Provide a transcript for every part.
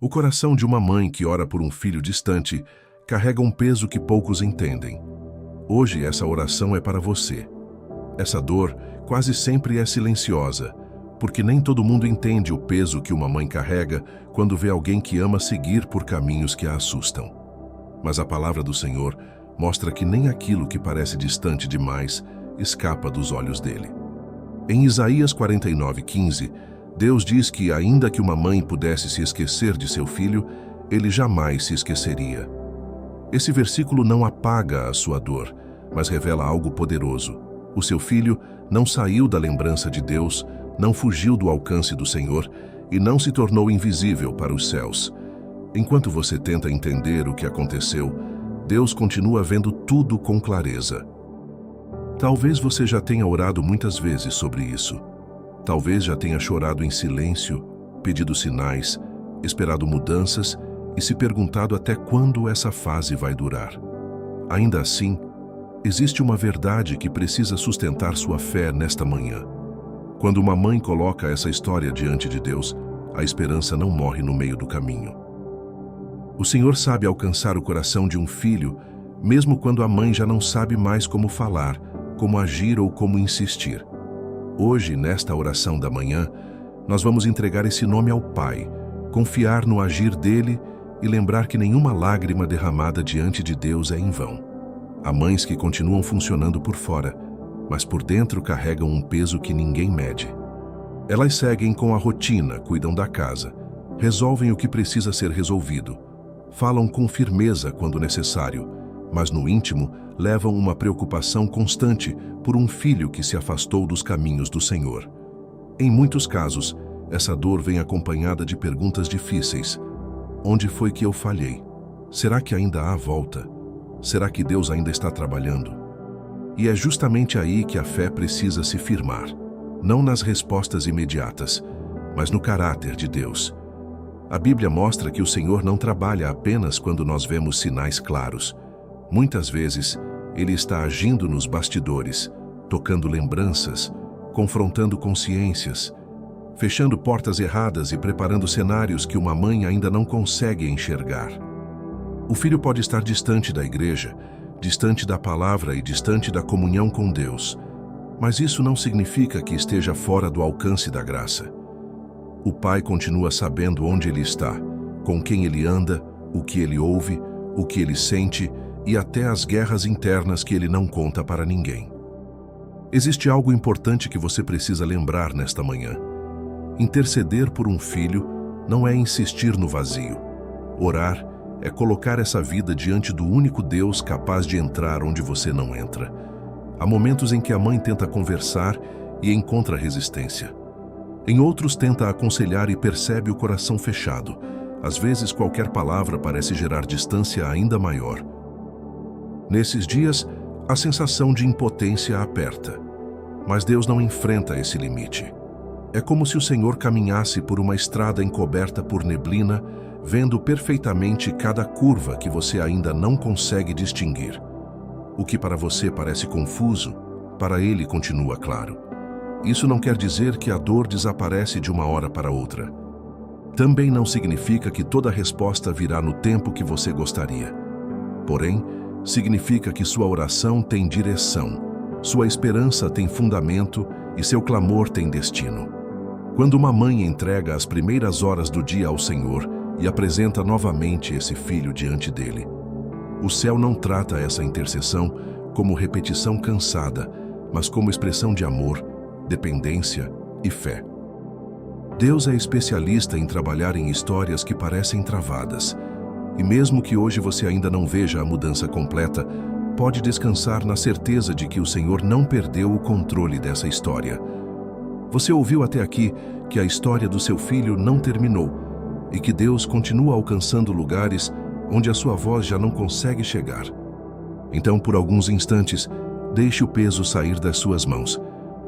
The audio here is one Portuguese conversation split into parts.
O coração de uma mãe que ora por um filho distante carrega um peso que poucos entendem. Hoje essa oração é para você. Essa dor quase sempre é silenciosa, porque nem todo mundo entende o peso que uma mãe carrega quando vê alguém que ama seguir por caminhos que a assustam. Mas a palavra do Senhor mostra que nem aquilo que parece distante demais escapa dos olhos dele. Em Isaías 49:15, Deus diz que, ainda que uma mãe pudesse se esquecer de seu filho, ele jamais se esqueceria. Esse versículo não apaga a sua dor, mas revela algo poderoso. O seu filho não saiu da lembrança de Deus, não fugiu do alcance do Senhor e não se tornou invisível para os céus. Enquanto você tenta entender o que aconteceu, Deus continua vendo tudo com clareza. Talvez você já tenha orado muitas vezes sobre isso. Talvez já tenha chorado em silêncio, pedido sinais, esperado mudanças e se perguntado até quando essa fase vai durar. Ainda assim, existe uma verdade que precisa sustentar sua fé nesta manhã. Quando uma mãe coloca essa história diante de Deus, a esperança não morre no meio do caminho. O Senhor sabe alcançar o coração de um filho, mesmo quando a mãe já não sabe mais como falar, como agir ou como insistir. Hoje, nesta oração da manhã, nós vamos entregar esse nome ao Pai, confiar no agir dele e lembrar que nenhuma lágrima derramada diante de Deus é em vão. Há mães que continuam funcionando por fora, mas por dentro carregam um peso que ninguém mede. Elas seguem com a rotina, cuidam da casa, resolvem o que precisa ser resolvido, falam com firmeza quando necessário, mas no íntimo levam uma preocupação constante por um filho que se afastou dos caminhos do Senhor. Em muitos casos, essa dor vem acompanhada de perguntas difíceis. Onde foi que eu falhei? Será que ainda há volta? Será que Deus ainda está trabalhando? E é justamente aí que a fé precisa se firmar, não nas respostas imediatas, mas no caráter de Deus. A Bíblia mostra que o Senhor não trabalha apenas quando nós vemos sinais claros. Muitas vezes, Ele está agindo nos bastidores, tocando lembranças, confrontando consciências, fechando portas erradas e preparando cenários que uma mãe ainda não consegue enxergar. O filho pode estar distante da igreja, distante da palavra e distante da comunhão com Deus, mas isso não significa que esteja fora do alcance da graça. O pai continua sabendo onde ele está, com quem ele anda, o que ele ouve, o que ele sente e até as guerras internas que ele não conta para ninguém. Existe algo importante que você precisa lembrar nesta manhã. Interceder por um filho não é insistir no vazio. Orar é colocar essa vida diante do único Deus capaz de entrar onde você não entra. Há momentos em que a mãe tenta conversar e encontra resistência. Em outros, tenta aconselhar e percebe o coração fechado. Às vezes, qualquer palavra parece gerar distância ainda maior. Nesses dias, a sensação de impotência aperta. Mas Deus não enfrenta esse limite. É como se o Senhor caminhasse por uma estrada encoberta por neblina, vendo perfeitamente cada curva que você ainda não consegue distinguir. O que para você parece confuso, para Ele continua claro. Isso não quer dizer que a dor desaparece de uma hora para outra. Também não significa que toda resposta virá no tempo que você gostaria. Porém, significa que sua oração tem direção, sua esperança tem fundamento e seu clamor tem destino. Quando uma mãe entrega as primeiras horas do dia ao Senhor e apresenta novamente esse filho diante dele, o céu não trata essa intercessão como repetição cansada, mas como expressão de amor, dependência e fé. Deus é especialista em trabalhar em histórias que parecem travadas. E mesmo que hoje você ainda não veja a mudança completa, pode descansar na certeza de que o Senhor não perdeu o controle dessa história. Você ouviu até aqui que a história do seu filho não terminou e que Deus continua alcançando lugares onde a sua voz já não consegue chegar. Então, por alguns instantes, deixe o peso sair das suas mãos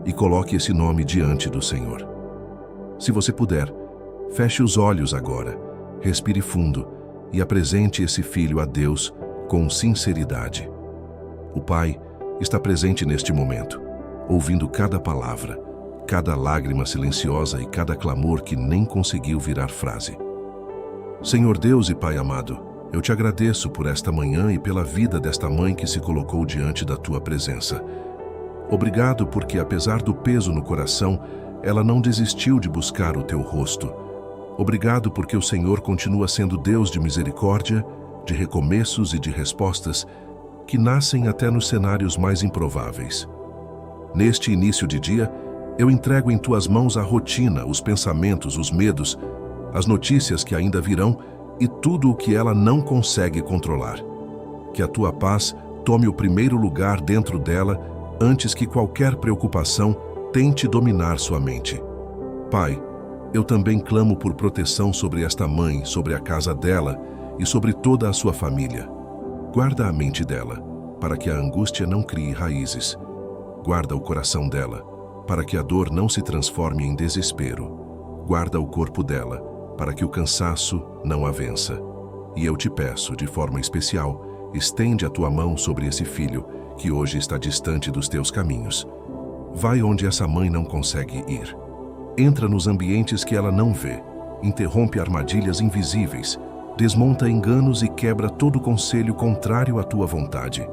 e coloque esse nome diante do Senhor. Se você puder, feche os olhos agora, respire fundo e apresente esse filho a Deus com sinceridade. O Pai está presente neste momento, ouvindo cada palavra, cada lágrima silenciosa e cada clamor que nem conseguiu virar frase. Senhor Deus e Pai amado, eu te agradeço por esta manhã e pela vida desta mãe que se colocou diante da tua presença. Obrigado porque, apesar do peso no coração, ela não desistiu de buscar o teu rosto. Obrigado porque o Senhor continua sendo Deus de misericórdia, de recomeços e de respostas que nascem até nos cenários mais improváveis. Neste início de dia, eu entrego em tuas mãos a rotina, os pensamentos, os medos, as notícias que ainda virão e tudo o que ela não consegue controlar. Que a tua paz tome o primeiro lugar dentro dela antes que qualquer preocupação tente dominar sua mente. Pai, eu também clamo por proteção sobre esta mãe, sobre a casa dela e sobre toda a sua família. Guarda a mente dela, para que a angústia não crie raízes. Guarda o coração dela, para que a dor não se transforme em desespero. Guarda o corpo dela, para que o cansaço não a vença. E eu te peço, de forma especial, estende a tua mão sobre esse filho, que hoje está distante dos teus caminhos. Vai onde essa mãe não consegue ir. Entra nos ambientes que ela não vê, interrompe armadilhas invisíveis, desmonta enganos e quebra todo conselho contrário à tua vontade.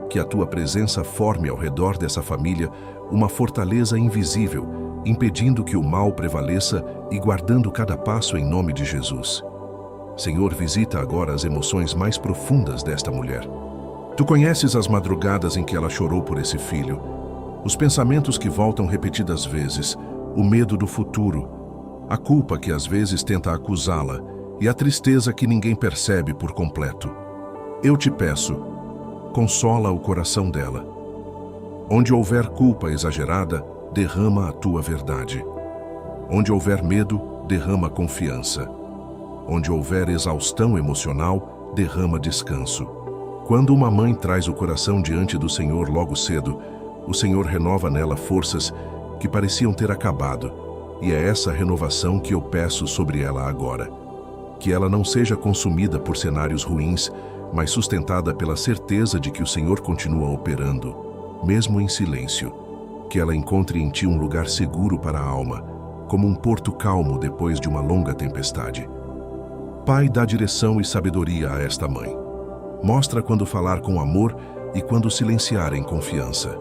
Que a tua presença forme ao redor dessa família uma fortaleza invisível, impedindo que o mal prevaleça e guardando cada passo em nome de Jesus. Senhor, visita agora as emoções mais profundas desta mulher. Tu conheces as madrugadas em que ela chorou por esse filho, os pensamentos que voltam repetidas vezes, o medo do futuro, a culpa que às vezes tenta acusá-la e a tristeza que ninguém percebe por completo. Eu te peço, consola o coração dela. Onde houver culpa exagerada, derrama a tua verdade. Onde houver medo, derrama confiança. Onde houver exaustão emocional, derrama descanso. Quando uma mãe traz o coração diante do Senhor logo cedo, o Senhor renova nela forças que pareciam ter acabado, e é essa renovação que eu peço sobre ela agora. Que ela não seja consumida por cenários ruins, mas sustentada pela certeza de que o Senhor continua operando, mesmo em silêncio. Que ela encontre em ti um lugar seguro para a alma, como um porto calmo depois de uma longa tempestade. Pai, dá direção e sabedoria a esta mãe. Mostra quando falar com amor e quando silenciar em confiança.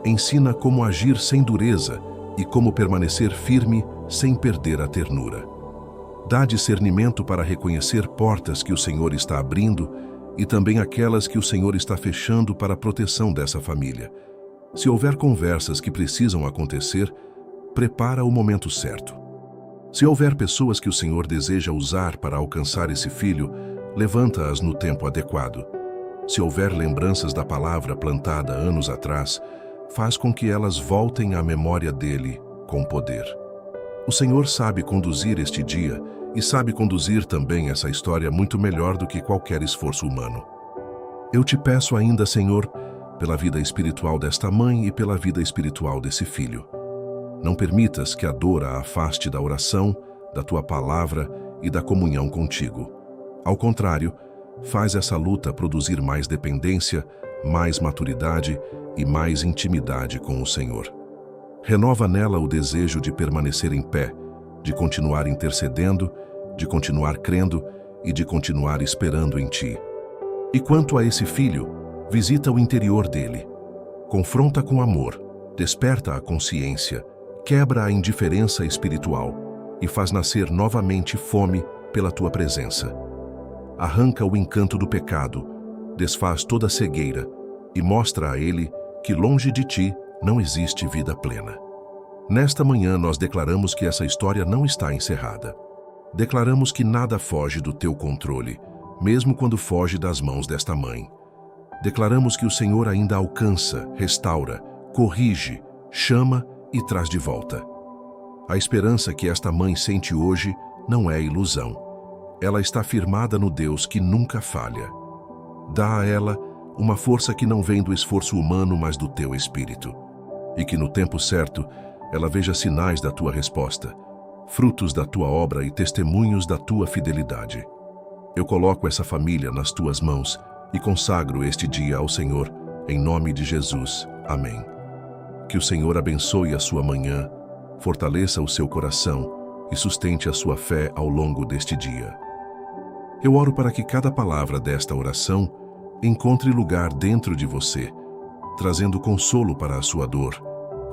Ensina como agir sem dureza e como permanecer firme sem perder a ternura. Dá discernimento para reconhecer portas que o Senhor está abrindo e também aquelas que o Senhor está fechando para a proteção dessa família. Se houver conversas que precisam acontecer, prepara o momento certo. Se houver pessoas que o Senhor deseja usar para alcançar esse filho, levanta-as no tempo adequado. Se houver lembranças da palavra plantada anos atrás, faz com que elas voltem à memória dele com poder. O Senhor sabe conduzir este dia e sabe conduzir também essa história muito melhor do que qualquer esforço humano. Eu te peço ainda, Senhor, pela vida espiritual desta mãe e pela vida espiritual desse filho. Não permitas que a dor a afaste da oração, da tua palavra e da comunhão contigo. Ao contrário, faz essa luta produzir mais dependência, mais maturidade e mais intimidade com o Senhor. Renova nela o desejo de permanecer em pé, de continuar intercedendo, de continuar crendo e de continuar esperando em ti. E quanto a esse filho, visita o interior dele. Confronta com amor, desperta a consciência, quebra a indiferença espiritual e faz nascer novamente fome pela tua presença. Arranca o encanto do pecado, desfaz toda a cegueira e mostra a ele que longe de ti não existe vida plena. Nesta manhã nós declaramos que essa história não está encerrada. Declaramos que nada foge do teu controle, mesmo quando foge das mãos desta mãe. Declaramos que o Senhor ainda alcança, restaura, corrige, chama e traz de volta. A esperança que esta mãe sente hoje não é ilusão. Ela está firmada no Deus que nunca falha. Dá a ela uma força que não vem do esforço humano, mas do teu espírito. E que no tempo certo ela veja sinais da tua resposta, frutos da tua obra e testemunhos da tua fidelidade. Eu coloco essa família nas tuas mãos e consagro este dia ao Senhor, em nome de Jesus. Amém. Que o Senhor abençoe a sua manhã, fortaleça o seu coração e sustente a sua fé ao longo deste dia. Eu oro para que cada palavra desta oração encontre lugar dentro de você, trazendo consolo para a sua dor,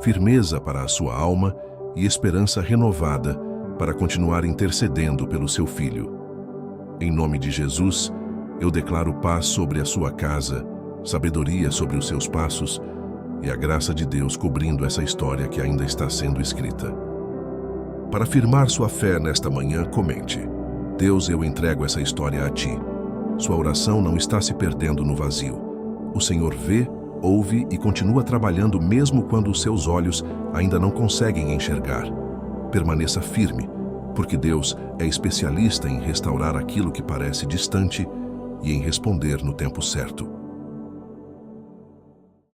firmeza para a sua alma e esperança renovada para continuar intercedendo pelo seu filho. Em nome de Jesus, eu declaro paz sobre a sua casa, sabedoria sobre os seus passos e a graça de Deus cobrindo essa história que ainda está sendo escrita. Para firmar sua fé nesta manhã, comente: Deus, eu entrego essa história a Ti. Sua oração não está se perdendo no vazio. O Senhor vê, ouve e continua trabalhando mesmo quando os seus olhos ainda não conseguem enxergar. Permaneça firme, porque Deus é especialista em restaurar aquilo que parece distante e em responder no tempo certo.